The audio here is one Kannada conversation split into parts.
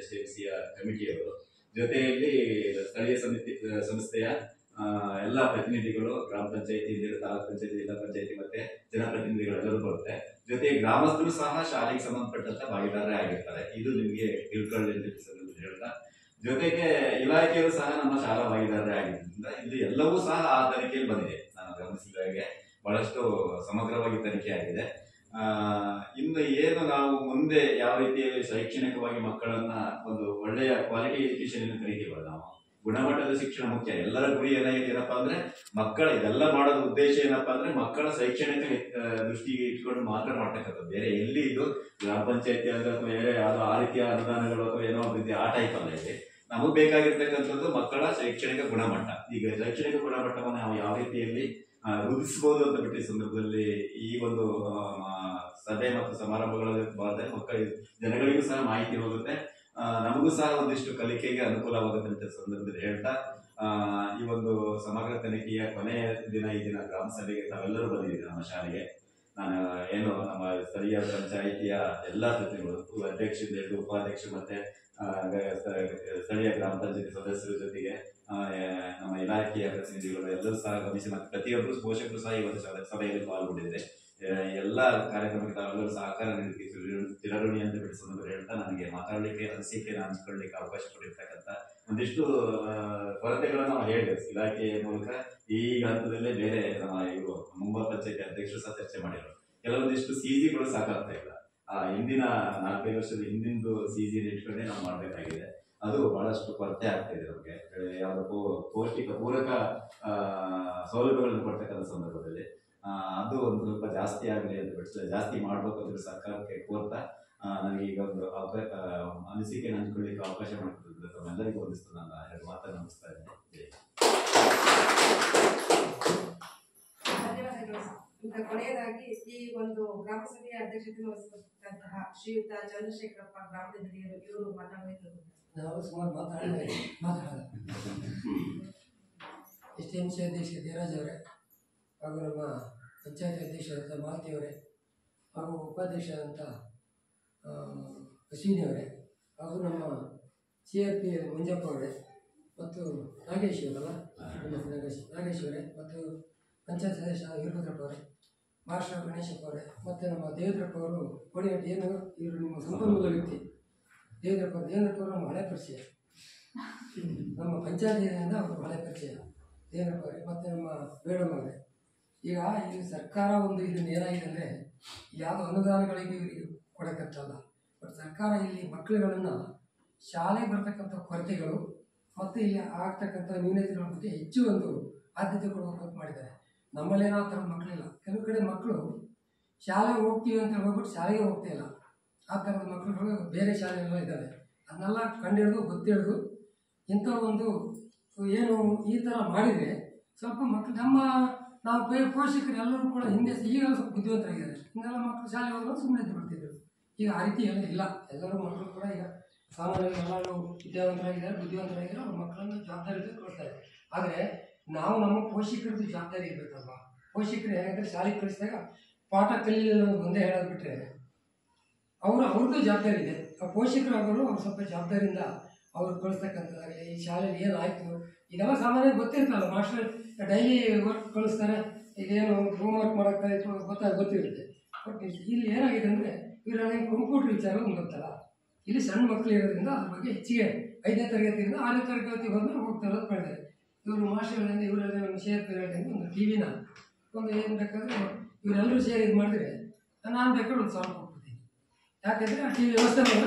SDMC ಕಮಿಟಿಯವರು, ಜೊತೆಯಲ್ಲಿ ಸ್ಥಳೀಯ ಸಂಸ್ಥೆಯ ಎಲ್ಲ ಪ್ರತಿನಿಧಿಗಳು, ಗ್ರಾಮ ಪಂಚಾಯತಿ, ತಾಲೂಕ್ ಪಂಚಾಯತಿ, ಜಿಲ್ಲಾ ಪಂಚಾಯತಿ ಮತ್ತೆ ಜನಪ್ರತಿನಿಧಿಗಳೆಲ್ಲರೂ ಬರುತ್ತೆ. ಜೊತೆಗೆ ಗ್ರಾಮಸ್ಥರು ಸಹ ಶಾಲೆಗೆ ಸಂಬಂಧಪಟ್ಟಂತ ಭಾಗಿದಾರರೇ ಆಗಿರ್ತಾರೆ. ಇದು ನಿಮಗೆ ತಿಳ್ಕೊಳ್ಳಿ ಅಂತ ಹೇಳ್ತಾ, ಜೊತೆಗೆ ಇಲಾಖೆಯವರು ಸಹ ನಮ್ಮ ಶಾಲಾ ಭಾಗಿದಾರರೇ ಆಗಿದ್ದರಿಂದ ಇಲ್ಲಿ ಎಲ್ಲವೂ ಸಹ ಆ ತನಿಖೆಯಲ್ಲಿ ಬಂದಿದೆ. ನಾನು ಗಮನಿಸಿದ ಹಾಗೆ ಬಹಳಷ್ಟು ಸಮಗ್ರವಾಗಿ ತನಿಖೆ ಆಗಿದೆ. ಇನ್ನು ಏನು ನಾವು ಮುಂದೆ ಯಾವ ರೀತಿಯಲ್ಲಿ ಶೈಕ್ಷಣಿಕವಾಗಿ ಮಕ್ಕಳನ್ನ ಒಂದು ಒಳ್ಳೆಯ ಕ್ವಾಲಿಟಿ ಎಜುಕೇಶನ್ ಕರಿತೀವಲ್ಲ, ನಾವು ಗುಣಮಟ್ಟದ ಶಿಕ್ಷಣ ಮುಖ್ಯ. ಎಲ್ಲರ ಗುರಿ ಏನಪ್ಪಾ ಅಂದ್ರೆ ಮಕ್ಕಳ ಇದೆಲ್ಲ ಮಾಡೋದು ಉದ್ದೇಶ ಏನಪ್ಪಾ ಅಂದ್ರೆ ಮಕ್ಕಳ ಶೈಕ್ಷಣಿಕ ದೃಷ್ಟಿಗೆ ಇಟ್ಕೊಂಡು ಮಾತ್ರ ಮಾಡ್ತಕ್ಕಂಥದ್ದು. ಬೇರೆ ಎಲ್ಲಿ ಇದು ಗ್ರಾಮ ಪಂಚಾಯತಿ ಅಂದ್ರೆ ಅಥವಾ ಬೇರೆ ಯಾವ್ದೋ ಆ ರೀತಿಯ ಅನುದಾನಗಳು ಅಥವಾ ಏನೋ ರೀತಿ ಆ ಟೈಪ್ ಅಲ್ಲ. ಇಲ್ಲಿ ನಮಗ್ ಬೇಕಾಗಿರ್ತಕ್ಕಂಥದ್ದು ಮಕ್ಕಳ ಶೈಕ್ಷಣಿಕ ಗುಣಮಟ್ಟ. ಈಗ ಶೈಕ್ಷಣಿಕ ಗುಣಮಟ್ಟವನ್ನು ನಾವು ಯಾವ ರೀತಿಯಲ್ಲಿ ವೃದ್ಧಿಸಬಹುದು ಅಂತ ಬಿಟ್ಟು ಸಂದರ್ಭದಲ್ಲಿ ಈ ಒಂದು ಸಭೆ ಮತ್ತು ಸಮಾರಂಭಗಳ ಮಕ್ಕಳ ಜನಗಳಿಗೂ ಸಹ ಮಾಹಿತಿ ಹೋಗುತ್ತೆ, ನಮಗೂ ಸಹ ಒಂದಿಷ್ಟು ಕಲಿಕೆಗೆ ಅನುಕೂಲವಾಗುತ್ತೆ ಅಂತ ಸಂದರ್ಭದಲ್ಲಿ ಹೇಳ್ತಾ, ಈ ಒಂದು ಸಮಗ್ರ ತನಿಖೆಯ ಕೊನೆಯ ದಿನ ಈ ದಿನ ಗ್ರಾಮ ಸಭೆಗೆ ತಾವೆಲ್ಲರೂ ಬಂದಿದ್ದೀವಿ ನಮ್ಮ ಶಾಲೆಗೆ. ನಾನು ಏನು ನಮ್ಮ ಸ್ಥಳೀಯ ಪಂಚಾಯಿತಿಯ ಎಲ್ಲಾ ಪ್ರತಿನಿಧಿಗಳು, ಅಧ್ಯಕ್ಷರಿಂದ ಹಿಡಿದು ಉಪಾಧ್ಯಕ್ಷರು ಮತ್ತೆ ಸ್ಥಳೀಯ ಗ್ರಾಮ ಪಂಚಾಯತಿ ಸದಸ್ಯರ ಜೊತೆಗೆ ನಮ್ಮ ಇಲಾಖೆಯ ಪ್ರತಿನಿಧಿಗಳು ಎಲ್ಲರೂ ಸಹ ಗಮನಿಸಿ ಮತ್ತೆ ಪ್ರತಿಯೊಬ್ಬರು ಪೋಷಕರು ಸಹ ಈ ಒಂದು ಸಭೆಯಲ್ಲಿ ಪಾಲ್ಗೊಂಡಿದ್ದಾರೆ. ಎಲ್ಲ ಕಾರ್ಯಕ್ರಮಕ್ಕೆ ತಾವೆಲ್ಲರೂ ಸಹಕಾರ ನೀಡಲಿಕ್ಕೆ ಚಿರಋಣಿ ಅಂತ ಬಿಡಿಸೋದು ಹೇಳ್ತಾ, ನನಗೆ ಮಾತಾಡಲಿಕ್ಕೆ ಅನಿಸಿಕೆಯನ್ನು ಹಂಚಿಕೊಳ್ಳಲಿಕ್ಕೆ ಅವಕಾಶ ಕೊಟ್ಟಿರ್ತಕ್ಕಂಥ ಒಂದಿಷ್ಟು ಕೊರತೆಗಳನ್ನು ನಾವು ಹೇಳಿದೆ ಇಲಾಖೆಯ ಮೂಲಕ. ಈ ಹಂತದಲ್ಲೇ ಬೇರೆ ನಮ್ಮ ಇವರು ಮುಂಬಾ ಪಂಚಾಯತಿ ಅಧ್ಯಕ್ಷರು ಸಹ ಚರ್ಚೆ ಮಾಡಿದ್ರು. ಕೆಲವೊಂದಿಷ್ಟು ಸಿಜಿಗಳು ಸಾಕಾಗ್ತಾ ಇಲ್ಲ. ಹಿಂದಿನ 4-5 ವರ್ಷದ ಹಿಂದಿಂದು ಸಿಜಿ ಇಟ್ಕೊಂಡೇ ನಾವು ಮಾಡಬೇಕಾಗಿದೆ. ಅದು ಬಹಳಷ್ಟು ಕೊರತೆ ಆಗ್ತಾ ಇದೆ ನಮಗೆ. ಯಾವುದಕ್ಕೂ ಪೌಷ್ಟಿಕ ಪೂರಕ ಸೌಲಭ್ಯಗಳನ್ನು ಕೊಡ್ತಕ್ಕಂಥ ಸಂದರ್ಭದಲ್ಲಿ ಅದು ಒಂದು ಸ್ವಲ್ಪ ಜಾಸ್ತಿ ಆಗಲಿ ಅಂತ ಬಿಡಿಸಿದ್ರೆ, ಜಾಸ್ತಿ ಮಾಡ್ಬೇಕು ಅಂದ್ರೆ ಸರ್ಕಾರಕ್ಕೆ ಕೋರ್ತಾ ನನಗೆ ಈಗ ಒಂದು ಅನಿಸಿಕೆ ಹಂಚ್ಕೊಳ್ಳಿಕ್ಕೆ ಅವಕಾಶ ಮಾಡಿಕೊಟ್ಟಿದ್ರೆ ತಮ್ಮೆಲ್ಲರಿಗೂ ಒಂದಿಷ್ಟು ನಾನು 2 ಮಾತನ್ನು ಮುಗಿಸ್ತಾ ಇದ್ದೇನೆ. ಈಗ ಕೊನೆಯದಾಗಿ ಈ ಒಂದು ಗ್ರಾಮ ಸಭೆಯ ಅಧ್ಯಕ್ಷತೆ ವಹಿಸಿದಂತಹ ಶ್ರೀಯುತ ಚಂದ್ರಶೇಖರಪ್ಪ ಗ್ರಾಮದ ಹಿರಿಯರು ಇವರು ಮಾತಾಡಬೇಕು. ನಾವು ಸುಮಾರು ಮಾತಾಡೋದು SDMC ಅಧ್ಯಕ್ಷ ದೇವರಾಜ್ ಅವರೇ, ಹಾಗೂ ನಮ್ಮ ಪಂಚಾಯತ್ ಅಧ್ಯಕ್ಷರಾದ ಮಾಲತಿ ಅವರೇ, ಹಾಗೂ ಉಪಾಧ್ಯಕ್ಷರಾದಂಥ ಅಶ್ವಿನಿ ಅವರೇ, ಹಾಗೂ ನಮ್ಮ CRP ಮಂಜಪ್ಪ ಅವರೇ, ಮತ್ತು ನಾಗೇಶ್ ಅವರಲ್ಲ ನಾಗೇಶ್ ಅವರೇ, ಮತ್ತು ಪಂಚಾಯತ್ ಸದಸ್ಯ ವೀರಭದ್ರಪ್ಪ ಅವರೇ, ಮಾರ್ಷಲ್ ಗಣೇಶಪ್ಪ ಅವರೇ, ಮತ್ತು ನಮ್ಮ ದೇವೇಂದ್ರಪ್ಪ ಅವರು ಕೋಡಿಯಾಟ. ಏನು ಇವರು ನಿಮ್ಮ ಸಂಪನ್ಮೂಲ ವ್ಯಕ್ತಿ ದೇವೇಂದ್ರಪ್ಪ ಅವರು ನಮ್ಮ ಹಳೆ ಪರಿಚಯ, ನಮ್ಮ ಪಂಚಾಯತಿಯಿಂದ ಅವರು ಹಳೆ ಪರಿಚಯ ದೇವೇಂದ್ರಪ್ಪ ಅವರೇ, ಮತ್ತು ನಮ್ಮ ಬೇಡಮ್ಮ ಅವರೇ. ಈಗ ಈ ಸರ್ಕಾರ ಒಂದು ಇದನ್ನು ಏನಾಗಿದೆ ಅಂದರೆ ಯಾವುದೋ ಅನುದಾನಗಳಿಗೆ ಇವರಿಗೆ ಕೊಡೋಕ್ಕಂತಲ್ಲ, ಬಟ್ ಸರ್ಕಾರ ಇಲ್ಲಿ ಮಕ್ಕಳುಗಳನ್ನು ಶಾಲೆಗೆ ಬರ್ತಕ್ಕಂಥ ಕೊರತೆಗಳು ಮತ್ತು ಇಲ್ಲಿ ಆಗ್ತಕ್ಕಂಥ ನ್ಯೂನತೆಗಳ ಬಗ್ಗೆ ಹೆಚ್ಚು ಒಂದು ಆದ್ಯತೆ ಕೊಡಬೇಕು ಅಂತ ಮಾಡಿದ್ದಾರೆ. ನಮ್ಮಲ್ಲೇನೋ ಆ ಥರದ ಮಕ್ಕಳಿಲ್ಲ. ಕೆಲವು ಕಡೆ ಮಕ್ಕಳು ಶಾಲೆಗೆ ಹೋಗ್ತೀವಿ ಅಂತ ಹೋಗ್ಬಿಟ್ಟು ಶಾಲೆಗೆ ಹೋಗ್ತಾ ಇಲ್ಲ. ಆ ಥರದ ಮಕ್ಕಳುಗಳು ಬೇರೆ ಶಾಲೆಯೆಲ್ಲ ಇದ್ದಾವೆ. ಅದನ್ನೆಲ್ಲ ಕಂಡಿಡಿದು ಗೊತ್ತಿಡಿದು ಇಂಥ ಒಂದು ಏನು ಈ ಥರ ಮಾಡಿದರೆ ಸ್ವಲ್ಪ ಮಕ್ಕಳು ನಾವು ಪೋಷಕರು ಎಲ್ಲರೂ ಕೂಡ ಹಿಂದೆ ಈಗ ಸ್ವಲ್ಪ ಬುದ್ಧಿವಂತರಾಗಿದ್ದಾರೆ. ಹಿಂಗೆಲ್ಲ ಮಕ್ಕಳು ಶಾಲೆಗೆ ಹೋಗೋದು ಸುಮ್ಮನೆ ಎದ್ದು ಬಿಡ್ತಿದ್ರು. ಈಗ ಆ ರೀತಿ ಎಲ್ಲ ಇಲ್ಲ. ಎಲ್ಲರೂ ಮಕ್ಕಳು ಕೂಡ ಈಗ ಸಾಮಾನ್ಯವಾಗಿ ಎಲ್ಲರೂ ವಿದ್ಯಾವಂತರಾಗಿದ್ದಾರೆ, ಬುದ್ಧಿವಂತರಾಗಿದ್ದಾರೆ. ಅವ್ರ ಮಕ್ಕಳನ್ನು ಜವಾಬ್ದಾರಿ ಕೊಡ್ತಾರೆ. ಆದರೆ ನಾವು ನಮ್ಮ ಪೋಷಕರದ್ದು ಜವಾಬ್ದಾರಿ ಇರಬೇಕಲ್ವ. ಪೋಷಕರು ಹೇಗಂದ್ರೆ ಶಾಲೆಗೆ ಕಳಿಸಿದಾಗ ಪಾಠ ಕಲೀಲಿಲ್ಲ ಒಂದೇ ಹೇಳೋದು ಬಿಟ್ಟರೆ ಅವ್ರದ್ದು ಜವಾಬ್ದಾರಿ ಇದೆ. ಆ ಪೋಷಕರು ಆಗೋರು ಅವ್ರು ಸ್ವಲ್ಪ ಜವಾಬ್ದಾರಿಯಿಂದ ಅವ್ರು ಕಳಿಸ್ತಕ್ಕಂಥದ್ದಾಗಲಿ, ಈ ಶಾಲೆಯಲ್ಲಿ ಏನಾಯಿತು ಇದೆಲ್ಲ ಸಾಮಾನ್ಯವಾಗಿ ಗೊತ್ತಿರ್ತಲ್ಲ. ಮಾಸ್ಟರ್ ಡೈಲಿ ವರ್ಕ್ ಕಳಿಸ್ತಾರೆ, ಇದೇನು ಹೋಮ್ ವರ್ಕ್ ಮಾಡೋಕ್ಕೆ ಗೊತ್ತಿರುತ್ತೆ. ಬಟ್ ಇಲ್ಲಿ ಏನಾಗಿದೆ ಅಂದರೆ ಇವರಲ್ಲಿ ಕಂಪ್ಯೂಟರ್ ವಿಚಾರ ಒಂದು ಗೊತ್ತಲ್ಲ. ಇಲ್ಲಿ ಸಣ್ಣ ಮಕ್ಕಳು ಇರೋದ್ರಿಂದ ಅದ್ರ ಬಗ್ಗೆ ಹೆಚ್ಚಿಗೆ 5ನೇ ತರಗತಿಯಿಂದ 6ನೇ ತರಗತಿ ಬಂದರೆ ಹೋಗ್ತಾ ಇರೋದು ಮಾಡಿದ್ದಾರೆ. ಇವರು ಮಾಸ್ಟರ್ಗಳಿಂದ ಇವರೆಲ್ಲ ನಮ್ಮ ಶೇರ್ ಪೇರೆಂಟಿಂದ ಒಂದು ಟಿವಿನ ಒಂದು ಏನು ಬೇಕಾದರೆ ಇವರೆಲ್ಲರೂ ಸೇರಿ ಇದು ಮಾಡಿದ್ರೆ ನಾನು ಬೇಕಾದ್ರೆ ಒಂದು ಸಾಲ್ವ್ ಕೊಟ್ಬಿಡ್ತೀನಿ. ಯಾಕೆಂದರೆ ಆ ಟಿ ವಿ ವ್ಯವಸ್ಥೆ ಮಾಡಿದ್ರೆ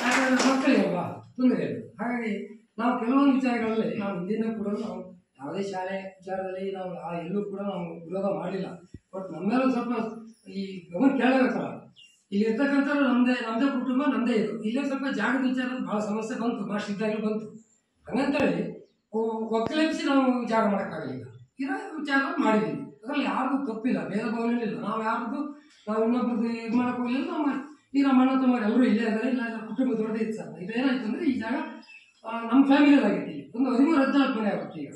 ಯಾಕಂದರೆ ಮಕ್ಕಳಿಗಲ್ವಾ ತೊಂದರೆ ಇಲ್ಲ. ಹಾಗಾಗಿ ನಾವು ಕೆಲವೊಂದು ವಿಚಾರಗಳಲ್ಲಿ ನಾವು ಹಿಂದಿನ ಕೂಡ ನಾವು ಯಾವುದೇ ಶಾಲೆ ವಿಚಾರದಲ್ಲಿ ನಾವು ಎಲ್ಲೂ ಕೂಡ ನಾವು ವಿರೋಧ ಮಾಡಲಿಲ್ಲ. ಬಟ್ ನಮ್ಮೆಲ್ಲ ಸ್ವಲ್ಪ ಈ ಗಮನ ಕೇಳಬೇಕಲ್ಲ. ಇಲ್ಲಿ ಇರ್ತಕ್ಕಂಥವ್ರು ನಮ್ಮದೇ ಕುಟುಂಬ, ನಮ್ಮದೇ ಇದು. ಇಲ್ಲೇ ಸ್ವಲ್ಪ ಜಾಗದ ವಿಚಾರದಲ್ಲಿ ಭಾಳ ಸಮಸ್ಯೆ ಬಂತು, ಮಾಸ್ಟರ್ ಇದ್ದಾಗಲೂ ಬಂತು. ಹಂಗಂತೇಳಿ ಒಕ್ಕಲೆಬ್ಸಿ ನಾವು ಜಾಗ ಮಾಡೋಕ್ಕಾಗಲಿಲ್ಲ. ಇರೋ ವಿಚಾರದಲ್ಲಿ ಮಾಡಿದ್ದೀವಿ. ಅದರಲ್ಲಿ ಯಾರಿಗೂ ತಪ್ಪಿಲ್ಲ, ಭೇದ ಭಾವನೆಗಳಿಲ್ಲ. ನಾವು ಇನ್ನೊಬ್ಬರದ್ದು ಇದು ಮಾಡೋಕ್ಕೆ ಹೋಗಲಿಲ್ಲ. ಈಗ ನಮ್ಮ ಅಣ್ಣ ತಮ್ಮ ಎಲ್ಲರೂ ಇಲ್ಲೇ ಇದ್ದಾರೆ. ಇಲ್ಲ ಕುಟುಂಬ ದೊಡ್ಡದೇ ಇತ್ತು ಸರ್. ಇದು ಏನಾಯ್ತು ಅಂದರೆ ಈ ಜಾಗ ನಮ್ಮ ಫ್ಯಾಮಿಲಿಯದಾಗಿತ್ತು. ಒಂದು 13-14 ಮನೆ ಆಗುತ್ತೆ ಈಗ.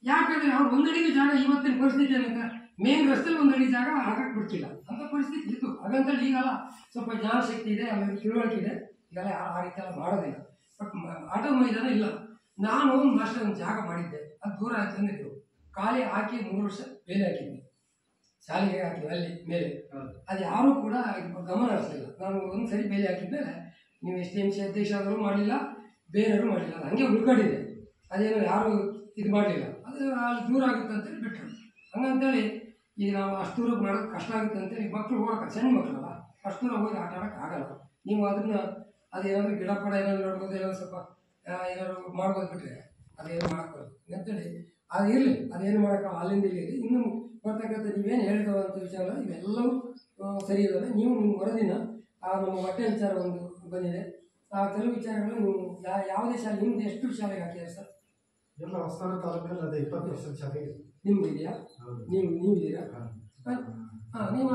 ಯಾಕಂದರೆ ಅವ್ರು ಒಂದಡಿಗೆ ಜಾಗ ಇವತ್ತಿನ ಪರಿಸ್ಥಿತಿ ಏನಂತ ಮೇನ್ ರಸ್ತೆಯಲ್ಲಿ ಒಂದಡಿ ಜಾಗ ಹಾಕಕ್ಕೆ ಬಿಡ್ತಿಲ್ಲ ಅಂತ ಪರಿಸ್ಥಿತಿ ಇತ್ತು. ಹಾಗಂತೇಳಿ ಈಗಲ್ಲ ಸ್ವಲ್ಪ ಜ್ಞಾನಶಕ್ತಿ ಇದೆ, ಆಮೇಲೆ ತಿಳುವಳಿಕೆ ಇದೆ. ಈಗೆಲ್ಲ ಯಾರು ಆ ರೀತಿ ಎಲ್ಲ ಮಾಡೋದಿಲ್ಲ. ಬಟ್ ಆಟದ ಮೈದಾನ ಇಲ್ಲ. ನಾನು ಒಂದು ಮಾಸ್ಟರ್ ಒಂದು ಜಾಗ ಮಾಡಿದ್ದೆ, ಅದು ದೂರ ಆಯ್ತು ಅಂದಿದ್ರು. ಖಾಲಿ ಹಾಕಿ 3 ವರ್ಷ ಬೇಲೆ ಹಾಕಿದ್ದೆ, ಶಾಲೆಗೆ ಹಾಕಿದ್ವಿ ಅಲ್ಲಿ ಮೇಲೆ. ಅದು ಯಾರೂ ಕೂಡ ಗಮನ ಹರಿಸಲಿಲ್ಲ. ನಾನು ಒಂದು ಸರಿ ಬೇಲೆ ಹಾಕಿದ್ಮೇಲೆ ನೀವು STMC ಅಧ್ಯಕ್ಷ ಆದರೂ ಮಾಡಲಿಲ್ಲ, ಬೇರೆಯವರು ಮಾಡಲಿಲ್ಲ, ಅದು ಹಂಗೆ ಉಳ್ಕೊಂಡಿದೆ. ಅದೇನು ಯಾರು ಇದು ಮಾಡಲಿಲ್ಲ, ಅದು ಅಲ್ಲಿ ದೂರ ಆಗುತ್ತೆ ಅಂತೇಳಿ ಬಿಟ್ಟರು. ಹಂಗಂತೇಳಿ ಈಗ ನಾವು ಅಷ್ಟು ದೂರ ಮಾಡೋದು ಕಷ್ಟ ಆಗುತ್ತೆ ಅಂತೇಳಿ ಮಕ್ಕಳು ಹೋಗಕ್ಕೆ, ಸಣ್ಣ ಮಕ್ಕಳಲ್ಲ, ಅಷ್ಟು ದೂರ ಹೋಗಿ ಆಟ ಆಡೋಕ್ಕೆ ಆಗಲ್ಲ. ನೀವು ಅದನ್ನು ಅದೇನಾದರೂ ಗಿಡ ಪಡ ಏನಾದ್ರು ನೋಡ್ಬೋದು, ಏನಾದ್ರು ಸ್ವಲ್ಪ ಏನಾದ್ರು ಮಾಡ್ಬೋದು, ಬಿಟ್ಟರೆ ಅದೇನು ಮಾಡೋಕ್ಕಾಗಲ್ಲ ಅಂತೇಳಿ ಅದು ಇರಲಿ, ಅದೇನು ಮಾಡೋಕ್ಕಾಗಲ್ಲ. ಅಲ್ಲಿಂದ ಇಲ್ಲಿ ಇನ್ನು ಬರ್ತಕ್ಕಂಥ ನೀವೇನು ಹೇಳಿದವಂಥ ವಿಚಾರ ಇವೆಲ್ಲವೂ ಸರಿ ಇದ್ದಾವೆ. ನೀವು ನಿಮ್ಮ ವರದಿನ ನಮ್ಮ ಹೊಟ್ಟೆ ವಿಚಾರ ಒಂದು ಬಂದಿದೆ, ಆ ಕೆಲವು ವಿಚಾರಗಳು ನೀವು ಯಾವುದೇ ಶಾಲೆ, ನಿಮ್ದು ಎಷ್ಟು ಶಾಲೆಗೆ ಹಾಕಿದ್ದಾರೆ ಸರ್? ಎಲ್ಲ ಹೊಸನಗರ ತಾಲೂಕಲ್ಲಿ ಅದೇ 20% ಶಾಲೆಗೆ ನಿಮ್ದು ಇದೆಯಾ? ನೀವಿದ್ದೀರಾ? ಹಾಂ, ನೀವು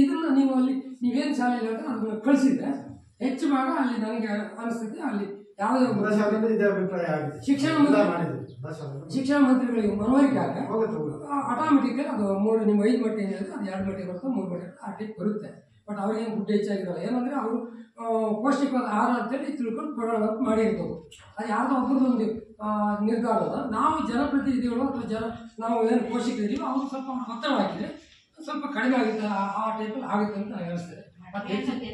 ಇದನ್ನು ನೀವು ಅಲ್ಲಿ ನೀವೇನು ಶಾಲೆಯಲ್ಲಿ ಹೇಳ್ತಾರೆ ಅದನ್ನು ಕಳಿಸಿದ್ರೆ ಹೆಚ್ಚು ಭಾಗ ಅಲ್ಲಿ ನನಗೆ ಅನಿಸ್ತದೆ. ಅಲ್ಲಿ ಯಾವುದೇ ಶಾಲೆಯಲ್ಲಿ ಇದೇ ಅಭಿಪ್ರಾಯ ಆಗಿದೆ. ಶಿಕ್ಷಣ ಮಂತ್ರಿಗಳಿಗೆ ಮನವರಿಕೆ ಆದರೆ ಆಟೋಮೆಟಿಕಲಿ ಅದು 3 ನಿಮ್ಮ 5 ಮಟ್ಟ ಏನಿರುತ್ತೆ ಅದು 2 ಮಟ್ಟಿಗೆ ಬರುತ್ತೆ, 3 ಮಟ್ಟ ಆ ಟೈಪ್ ಬರುತ್ತೆ. ಬಟ್ ಅವ್ರಿಗೇನು ದುಡ್ಡು ಹೆಚ್ಚಾಗಿರಲ್ಲ. ಏನಂದರೆ ಅವರು ಪೌಷ್ಟಿಕವಾದ ಆಹಾರ ಅಂತೇಳಿ ತಿಳ್ಕೊಂಡು ಕೊಡೋಣ ಅಂತ ಮಾಡಿರ್ಬೋದು. ಅದು ಯಾವುದೋ ಒಬ್ಬರದೊಂದು ನಿರ್ಧಾರದ ನಾವು ಜನಪ್ರತಿನಿಧಿಗಳು ಅಥವಾ ನಾವು ಏನು ಪೋಷಕರಿದ್ದೀವಿ ಅವರು ಸ್ವಲ್ಪ ಒತ್ತಡ ಹಾಕಿದರೆ ಸ್ವಲ್ಪ ಕಡಿಮೆ ಆಗುತ್ತೆ, ಆ ಟೈಪಲ್ಲಿ ಆಗುತ್ತೆ ಅಂತ ನಾನು ಹೇಳ್ತೇನೆ. ರೇಟ್ ಜಾಸ್ತಿ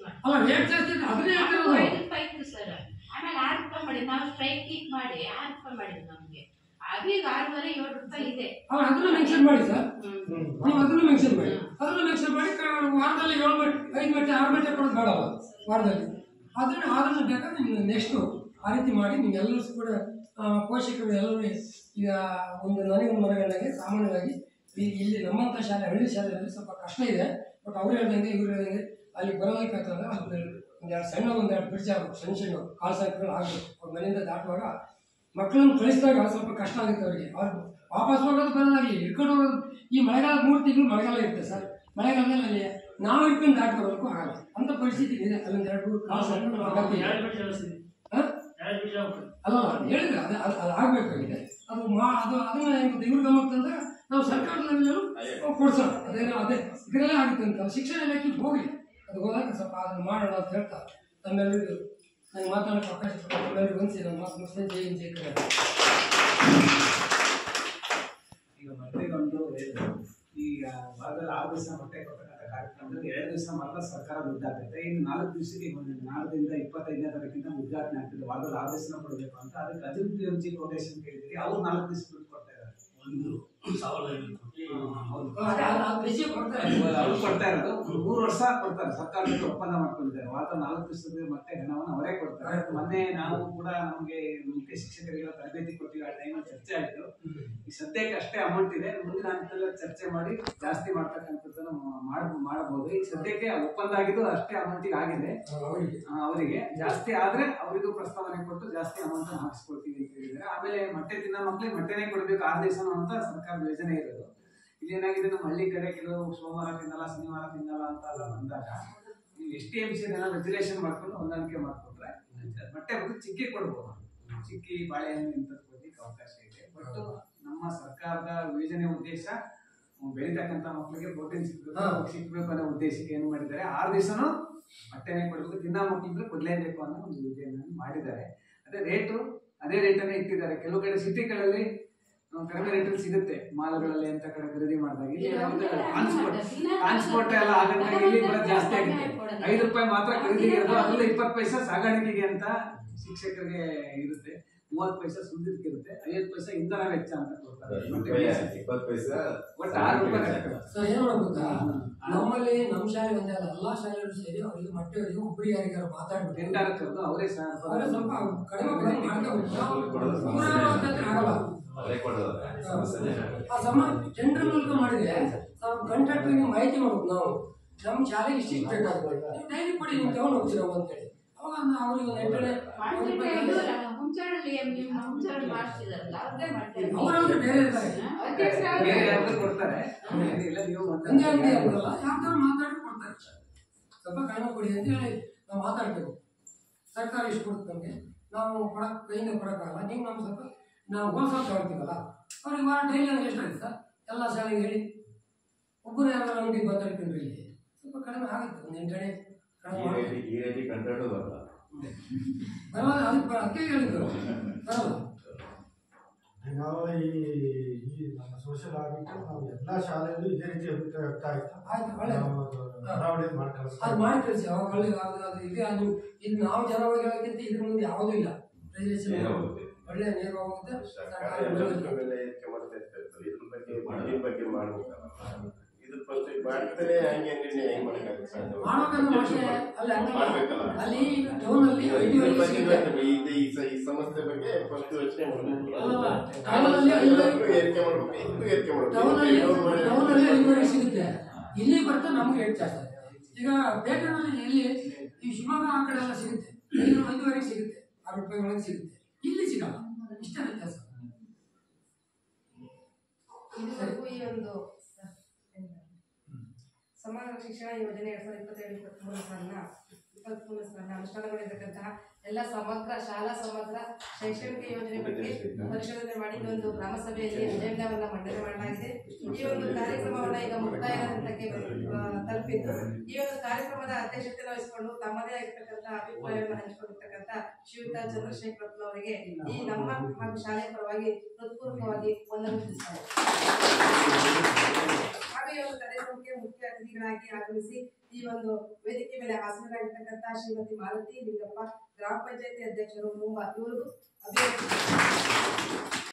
ಅಲ್ಲ, ರೇಟ್ ಜಾಸ್ತಿ ಅದನ್ನೇ ಹೇಳ್ತಿರೋದು ಸರ್. ಆಮೇಲೆ 6 ರೂಪಾಯಿ ಮಾಡಿ ನಾವು ಸ್ಟ್ರೈಕ್ ಮಾಡಿ 6 ರೂಪಾಯಿ ಮಾಡಿದ್ವಿ. ನಮಗೆ ಅದೀಗ 6.5 ರೂಪಾಯಿ ಇದೆ. ಅದನ್ನು ಮೆನ್ಷನ್ ಮಾಡಿ ಸರ್, ನೀವು ಅದನ್ನು ಮೆನ್ಷನ್ ಮಾಡಿ. ವಾರದಲ್ಲಿ 7 ಮಟ್ಟ 5 ಮಟ್ಟ 6 ಮಟ್ಟ ಕೊಡೋದು ಬೇಡಲ್ಲ ವಾರದಲ್ಲಿ. ಅದನ್ನು ಬೇಕಾದ್ರೆ ನೀವು ನೆಕ್ಸ್ಟು ಆ ರೀತಿ ಮಾಡಿ ನೀವೆಲ್ಲರೂ ಕೂಡ ಪೋಷಕರು ಎಲ್ಲರೂ ಈಗ ಒಂದು ನನಗೆ ಮನಗಂಡಾಗೆ ಸಾಮಾನ್ಯವಾಗಿ ಇಲ್ಲಿ ನಮ್ಮಂಥ ಶಾಲೆ, ಹಳ್ಳಿ ಶಾಲೆಯಲ್ಲಿ ಸ್ವಲ್ಪ ಕಷ್ಟ ಇದೆ. ಬಟ್ ಅವ್ರು ಹೇಳ್ದಂಗೆ ಇವ್ರು ಹೇಳ್ದಂಗೆ ಅಲ್ಲಿ ಬರೋದಕ್ಕಾಗ್ತದೆ. ಒಂದೆರಡು ಸಣ್ಣ ಬ್ರಿಡ್ಜ್ ಆಗಬೇಕು, ಸಣ್ಣ ಕಾಲು ಸಂಖ್ಯೆಗಳು ಆಗಬೇಕು. ಅವ್ರ ಮನೆಯಿಂದ ದಾಟುವಾಗ ಮಕ್ಕಳನ್ನು ಕಳಿಸಿದಾಗ ಸ್ವಲ್ಪ ಕಷ್ಟ ಆಗುತ್ತೆ ಅವರಿಗೆ. ಅವ್ರು ವಾಪಸ್ ಹೋಗೋದು ಬರೋದಾಗಲಿ ಹಿಡ್ಕೊಂಡು ಹೋಗೋದು. ಈ ಮಳೆಗಾಲ 3 ತಿಂಗಳು ಮಳೆಗಾಲ ಇರುತ್ತೆ ಸರ್. ಮಳೆಗಾಲದಲ್ಲಿ ಅಲ್ಲಿ ನಾವು ಹಿಡ್ಕೊಂಡು ದಾಟಿ ಬರೋದಕ್ಕೂ ಆಗಲ್ಲ ಅಂತ ಪರಿಸ್ಥಿತಿ ಇದೆ. ಅಲ್ಲೊಂದು 2-3 ಕಾಲು ಸಂಖ್ಯೆಗಳು ಅಲ್ಲ ಹೇಳಿದ್ರೆ ಅದು ಆಗಬೇಕಾಗಿದೆ. ಅದನ್ನ ಇವ್ರ ಗಮನಕ್ಕೆ ತಂದ್ರೆ ನಾವು ಸರ್ಕಾರದಲ್ಲೂ ಕೊಡ್ಸೋಣ. ಅದೇ ಇದರಲ್ಲೇ ಆಗುತ್ತೆ ಅಂತ ಶಿಕ್ಷಣ ಇಲಾಖೆಗೆ ಹೋಗಲಿ. ಅದು ಹೋದಾಗ ಸ್ವಲ್ಪ ಅದನ್ನು ಮಾಡೋಣ ಅಂತ ಹೇಳ್ತಾ ತಮ್ಮೆಲ್ಲರಿಗೂ ನನಗೆ ಮಾತಾಡೋಕ್ಕೆ ಅವಕಾಶ ಕೊಟ್ಟು ತಮ್ಮೆಲ್ಲರಿಗೂ ಹೊಂದಿಸಿ ನಮ್ಮ ಮಾತು ಮುಗಿಸ್ತೇನೆ. ಜೈ ಹಿಂದ್, ಜೈ ಕರ್ನಾಟಕ. ಈಗ ಮೊದಲಿಗೊಂದು ಈಗ ಭಾಗದಲ್ಲಿ 6 ದಿವಸ ಮೊಟ್ಟೆ ಕೊಟ್ಟಕ್ಕಂಥ ಕಾರ್ಯಕ್ರಮದಲ್ಲಿ 2 ದಿವಸ ಮಾತ್ರ ಸರ್ಕಾರ ದುಡ್ಡಾಗುತ್ತೆ. ಇನ್ನು 4 ದಿವಸಕ್ಕೆ ನಾಳದಿಂದ 25ನೇ ತಾರೀಕಿಂದ ಉದ್ಘಾಟನೆ ಆಗ್ತದೆ. ವಾರದಲ್ಲಿ 6 ದಿವಸ ಕೊಡಬೇಕು ಅಂತ ಅದಕ್ಕೆ ಅಜಿತ್ PMG ಫೌಂಡೇಶನ್ ಕೇಳಿದ್ರಿ. ಅವ್ರು 4 ದಿವಸ ದುಡ್ಡು ಕೊಡ್ತಾ ಇದ್ದಾರೆ. 1,500 ಕೋಟಿ ಅವ್ರು ಕೊಡ್ತಾ ಇರೋದು. 3 ವರ್ಷ ಕೊಡ್ತಾರೆ. ಸರ್ಕಾರ ಜೊತೆ ಒಪ್ಪಂದ ಮಾಡ್ಕೊಂಡಿದ್ದಾರೆ. ವಾರದ 4 ದಿವಸದ ಮತ್ತೆ ಹಣವನ್ನು ಅವರೇ ಕೊಡ್ತಾರೆ. ಮೊನ್ನೆ ನಾವು ಕೂಡ ನಮಗೆ ಮುಖ್ಯ ಶಿಕ್ಷಕರಿಗೆಲ್ಲ ತರಬೇತಿ ಕೊಟ್ಟಿವಿ. ಆ ಟೈಮಲ್ಲಿ ಚರ್ಚೆ ಆಯಿತು. ಈ ಸದ್ಯಕ್ಕೆ ಅಷ್ಟೇ ಅಮೌಂಟ್ ಇದೆ, ಮುಂದಿನ ಹಂತದಲ್ಲಿ ಚರ್ಚೆ ಮಾಡಿ ಜಾಸ್ತಿ ಮಾಡ್ತಕ್ಕಂಥದ್ದನ್ನು ಮಾಡಬಹುದು. ಈಗ ಸದ್ಯಕ್ಕೆ ಒಪ್ಪಂದ ಆಗಿದ್ದು ಅಷ್ಟೇ ಅಮೌಂಟಿಗೆ ಆಗಿದೆ. ಅವರಿಗೆ ಜಾಸ್ತಿ ಆದ್ರೆ ಅವರಿಗೂ ಪ್ರಸ್ತಾವನೆ ಕೊಟ್ಟು ಜಾಸ್ತಿ ಅಮೌಂಟ್ ಹಾಕಿಸ್ಕೊಳ್ತೀವಿ ಅಂತ ಹೇಳಿದ್ದಾರೆ. ಆಮೇಲೆ ಮೊಟ್ಟೆ ತಿನ್ನೋ ಮಕ್ಳಿಗೆ ಮೊಟ್ಟೆನೇ ಕೊಡ್ಬೇಕು 6 ದಿವಸ ಅಂತ ಸರ್ಕಾರದ ಯೋಜನೆ ಇರೋದು. ಇಲ್ಲಿ ಏನಾಗಿದೆ, ನಮ್ಮ ಹಳ್ಳಿ ಕಡೆ ಕೆಲವು ಸೋಮವಾರ ತಿನ್ನಲ್ಲ, ಶನಿವಾರ ತಿನ್ನಲ್ಲ ಅಂತ ಎಲ್ಲ ಬಂದಾಗ ನೀವು STMC ರೆಗ್ಯುಲೇಷನ್ ಮಾಡ್ಕೊಂಡು ಹೊಂದಾಣಿಕೆ ಮಾಡ್ಕೊಂಡ್ರೆ ಮೊಟ್ಟೆ ಬಂದು ಚಿಕ್ಕಿ ಕೊಡ್ಬೋದು. ಚಿಕ್ಕಿ ಬಾಳೆಹಣ್ಣು ಇಂಥದ್ದು ಕೊಡ್ಲಿಕ್ಕೆ ಅವಕಾಶ ಇದೆ. ಬಟ್ ನಮ್ಮ ಸರ್ಕಾರದ ಯೋಜನೆ ಉದ್ದೇಶ ಬೆಳೀತಕ್ಕಂಥ ಮಕ್ಕಳಿಗೆ ಪ್ರೋಟೀನ್ ಸಿಕ್ಬೇಕು ಅನ್ನೋ ಉದ್ದೇಶಕ್ಕೆ ಏನು ಮಾಡಿದ್ದಾರೆ, 6 ದಿವಸನೂ ಮೊಟ್ಟೆನೇ ಕೊಡಬೇಕು, ದಿನ ಮಕ್ಕಳಿಗೆ ಕೊಡ್ಲೇಬೇಕು ಅನ್ನೋ ಒಂದು ಯೋಜನೆಯನ್ನು ಮಾಡಿದ್ದಾರೆ. ಅದೇ ರೇಟನ್ನೇ ಇಟ್ಟಿದ್ದಾರೆ. ಕೆಲವು ಕಡೆ ಸಿಟಿಗಳಲ್ಲಿ ಕಡಿಮೆ ರೇಟಲ್ಲಿ ಸಿಗುತ್ತೆ, ಮಾಲ್ಗಳಲ್ಲಿ ಅಂತ ಕಡೆ ಖರೀದಿ ಮಾಡಿದಾಗ. ಟ್ರಾನ್ಸ್ಪೋರ್ಟ್ ಎಲ್ಲ ಆಗಂತಾಗ ಇಲ್ಲಿ ಬರೋದು ಜಾಸ್ತಿ ಆಗುತ್ತೆ. 5 ರೂಪಾಯಿ ಮಾತ್ರ ಖರೀದಿಗೆ ಇರೋದು, ಅದರಲ್ಲಿ 20 ಪೈಸೆ ಸಾಗಾಣಿಕೆಗೆ ಅಂತ ಶಿಕ್ಷಕರಿಗೆ ಇರುತ್ತೆ, 30 ಪೈಸೆ ಸುದ್ದಿಗೆ ಇರುತ್ತೆ, 50 ಪೈಸೆ ಇಂಧನ ವೆಚ್ಚ ಅಂತ ಕೊಡ್ತಾರೆ. 20 ಪೈಸೆ ಒಟ್ಟು 6 ರೂಪಾಯಿ. ಏನ್ ಮಾಡ್ಬೇಕಾ, ನಮ್ಮಲ್ಲಿ ನಮ್ಮ ಶಾಲೆ ಒಂದೇ ಅಲ್ಲ, ಎಲ್ಲಾ ಶಾಲೆಗಳು ಸೇರಿ ಅವರಿಗೆ ಮೊಟ್ಟೆವರಿಗೆ ಒಬ್ಬರಿಗೆ ಯಾರಿಗಾರು ಮಾತಾಡ್ಬಿಟ್ಟು ಟೆಂಡರ್ ಅವರೇ ಸ್ವಲ್ಪ ಕಡಿಮೆ ಆಗಲ್ಲ. ಟೆಂಡರ್ ಮೂಲಕ ಮಾಡಿದ್ರೆ ಕಾಂಟ್ರಾಕ್ಟ್ ಮಾಹಿತಿ ಮಾಡ್ಬೇಕು. ನಾವು ನಮ್ಮ ಶಾಲೆಗೆ ಇಷ್ಟು ಬೇಕಾಗುತ್ತೆ, ಡೈಲಿ ಕೊಡಿ, ನೀವು ತಗೊಂಡು ಹೋಗ್ತೀರ ಅಂತೇಳಿ. ಅವಾಗ ಅವ್ರಿಗೆ ಅವರಾದ್ರೆ ಬೇರೆ ಕೊಡ್ತಾರೆ. ಯಾವ್ದಾದ್ರು ಮಾತಾಡಿ ಕೊಡ್ತಾರೆ. ಸ್ವಲ್ಪ ಕಡಿಮೆ ಕೊಡಿ ಅಂತ ಹೇಳಿ ನಾವು ಮಾತಾಡ್ತೇವೆ. ಸರ್ಕಾರ ಇಷ್ಟು ಕೊಡುತ್ತೆ ನಮಗೆ, ನಾವು ಕೈಯಿಂದ ಕೊಡೋಕ್ಕಾಗಲ್ಲ, ನೀವು ನಮ್ಮ ಸ್ವಲ್ಪ ನಾವು ಹೋಲ್ಸೇಲ್ ತಗೊಳ್ತೀವಲ್ಲ, ಅವ್ರಿಗೆ ವಾರ ಡೈಲಿ ಎಷ್ಟಾಗುತ್ತೆ ಸರ್ ಎಲ್ಲ ಶಾಲೆಗೆ ಹೇಳಿ. ಒಬ್ಬರು ಯಾರು ಅಂಗಡಿಗೆ ಮಾತಾಡ್ಕೊಂಡ್ರಿ ಇಲ್ಲಿ ಸ್ವಲ್ಪ ಕಡಿಮೆ ಆಗುತ್ತೆ. ಒಂದು 8 ಈ ರೀತಿ ಕಂಟ್ರೋಲ್ ಬರಲ್ಲ. ಅದಕ್ಕೆ ಹೇಳಿದ್ರು ಬರಲ್ಲ. ನಾವು ಈ ನಮ್ಮ ಸೋಷಿಯಲ್ ಆಡಿಟ್ ನಾವು ಎಲ್ಲ ಶಾಲೆಯಲ್ಲೂ ಇದೇ ರೀತಿ ಅಭಿಪ್ರಾಯ ವ್ಯಕ್ತ ಆಯ್ತು. ಆಯ್ತು, ಒಳ್ಳೆ ಬದಲಾವಣೆ ಮಾಡಿ ಕಳಿಸ್ತೀವಿ. ಅದು ಮಾಡಿ ಕಳಿಸಿ. ಅವಾಗ ಒಳ್ಳೆ ಅದು ಇದೆ. ಅದು ಇದು ನಾವು ಜನವಾಗಿ ಹೇಳೋಕ್ಕಿಂತ ಇದ್ರ ಮುಂದೆ ಯಾವುದೂ ಇಲ್ಲ. ಒಳ್ಳೆ ನೇರವಾಗುತ್ತೆ. ಸರ್ಕಾರ ಎಲ್ಲದಕ್ಕೂ ಬೆಲೆ ಏರಿಕೆ ಮಾಡ್ತಾ ಇರ್ತದೆ. ಇದ್ರ ಬಗ್ಗೆ ಮಾಡ್ಬೇಕಲ್ಲ. ಇದ್ರ ಬಗ್ಗೆ ಮಾಡ್ತಾನೆ ಹಂಗೆ ನಿರ್ಣಯ ಹೆಂಗ್ ಮಾಡಕ್ಕಾಗುತ್ತೆ ಸಾಧ್ಯ? ಮಾಡ್ಬೇಕಲ್ಲ. ಅಲ್ಲಿ ಟೌನಲ್ಲಿ ಈ ಸಮಸ್ಯೆ ಬಗ್ಗೆ ಫಸ್ಟ್ ಯೋಚನೆ ಮಾಡಬೇಕು. ಏರಿಕೆ ಮಾಡ್ಬೇಕು, ಇದಕ್ಕೂ ಏರಿಕೆ ಮಾಡ್ಬೇಕು. ಸಿಗುತ್ತೆ, ಇಲ್ಲಿ ಬರ್ತಾ ನಮ್ಗೆ 8 ಜಾಸ್ತಿ. ಈಗ ಬೇಕಂದ್ರೆ ಇಲ್ಲಿ ಈ ಶಿವಮೊಗ್ಗ ಆ ಕಡೆ ಎಲ್ಲ ಸಿಗುತ್ತೆ, 5.5 ಸಿಗುತ್ತೆ, 6 ರೂಪಾಯಿ ಒಳಗೆ ಸಿಗುತ್ತೆ. ಇಲ್ಲಿ ಸಿಗಲ್ಲ. ಇಷ್ಟ ವ್ಯತ್ಯಾಸ. ಇದುವರೆಗೂ ಈ ಒಂದು ಸಮಗ್ರ ಶಿಕ್ಷಣ ಯೋಜನೆ 2022-23 ಸಾಲಿನ ಅನುಷ್ಠಾನಗೊಂಡಿರತಕ್ಕಂತಹ ಎಲ್ಲ ಸಮಗ್ರ ಶಾಲಾ ಸಮಗ್ರ ಶೈಕ್ಷಣಿಕ ಯೋಜನೆ ಬಗ್ಗೆ ಪರಿಶೀಲನೆ ಮಾಡಿ ಒಂದು ಗ್ರಾಮ ಸಭೆಯಲ್ಲಿ ಅಜೆಂಡಾವನ್ನ ಮಂಡನೆ ಮಾಡಲಾಗಿದೆ. ಈ ಒಂದು ಕಾರ್ಯಕ್ರಮವನ್ನ ಈಗ ಮುಕ್ತಾಯ ಹಂತಕ್ಕೆ ತಲುಪಿದ್ದು, ಈ ಒಂದು ಕಾರ್ಯಕ್ರಮದ ಅಧ್ಯಕ್ಷತೆ ವಹಿಸಿಕೊಂಡು ತಮ್ಮದೇ ಆಗಿರ್ತಕ್ಕಂತಹ ಅಭಿಪ್ರಾಯವನ್ನು ಹಂಚಿಕೊಂಡಿರ್ತಕ್ಕಂಥ ಶ್ರೀಯುತ ಚಂದ್ರಶೇಖರಪ್ಪ ಅವರಿಗೆ ಈ ನಮ್ಮ ಹಾಗೂ ಶಾಲೆಯ ಪರವಾಗಿ ಹೃತ್ಪೂರ್ವಕವಾಗಿ ವಂದನೆ ತಿಳಿಸುತ್ತಾರೆ. ಹಾಗೆ ಈ ಒಂದು ಕಾರ್ಯಕ್ರಮಕ್ಕೆ ಮುಖ್ಯ ಅತಿಥಿಗಳಾಗಿ ಆಗಮಿಸಿ ಈ ಒಂದು ವೇದಿಕೆ ಮೇಲೆ ಹಾಸನರಾಗಿರ್ತಕ್ಕಂಥ ಶ್ರೀಮತಿ ಮಾಲತಿ ಲಿಂಗಪ್ಪ, ಗ್ರಾಮ ಪಂಚಾಯತಿ ಅಧ್ಯಕ್ಷರು ಮುಂಬಾ, ಇವರು